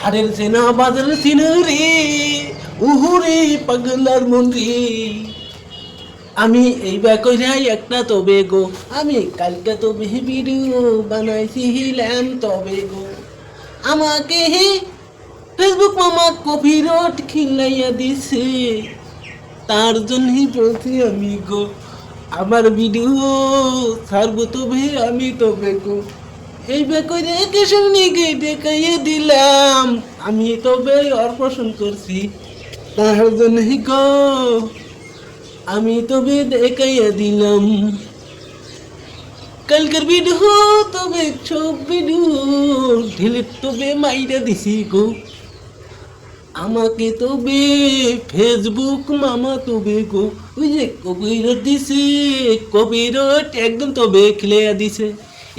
হারের সেনা বাজারের সিনারি উহুরে পাগলার মন রে। আমি এই কইরাই একটা তবে গো, আমি কালকে তবে ভিডিও বানাইছিলাম তবে গো, আমাকে ফেসবুক মামা কপিরাইট খিলাইয়া দিছে, তার জন্যই বলছি আমি গো আমার ভিডিও ছাড়বো তবে আমি তবে গো। এই কইরে কেশব নিগে দেখাইয়ে দিলাম, আমি তবে অর্পণ করছি, তার জন্যই গো আমি তবে দেখাইয়া দিলাম। কালকের ভিডিও তবে সব ভিডিও ডিলিট তবে মাইরা দিছি গো, আমাকে তবে ফেসবুক মামা তবে গো ওই যে কপিরাইট দিছে, কপিরাইট একদম তবে খেলাইয়া দিছে,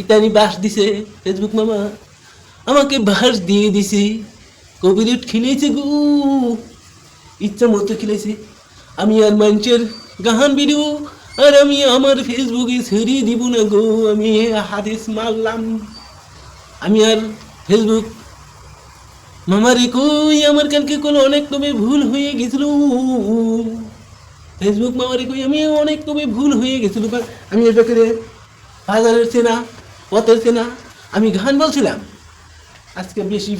ইতানি বাস দিছে ফেসবুক মামা, আমাকে বাস দিয়ে দিছে, কপিরাইট খেলেছে গো, ইচ্ছা মতো খেলেছে। আমি আর মানুষের গাহান ভিডিও আর আমি আমার ফেসবুকে ছেড়ে দিব না গো, আমি হাদিস মারলাম। আমি আর ফেসবুক মামারে কই আমার কালকে কোনো অনেক তবে ভুল হয়ে গেছিল, ফেসবুক মামারে কই আমি অনেক তবে ভুল হয়ে গেছিল, আমি এর ব্যাপারে বাজারের চেনা পথের চেনা আমি গান বলছিলাম, আজকে বেশি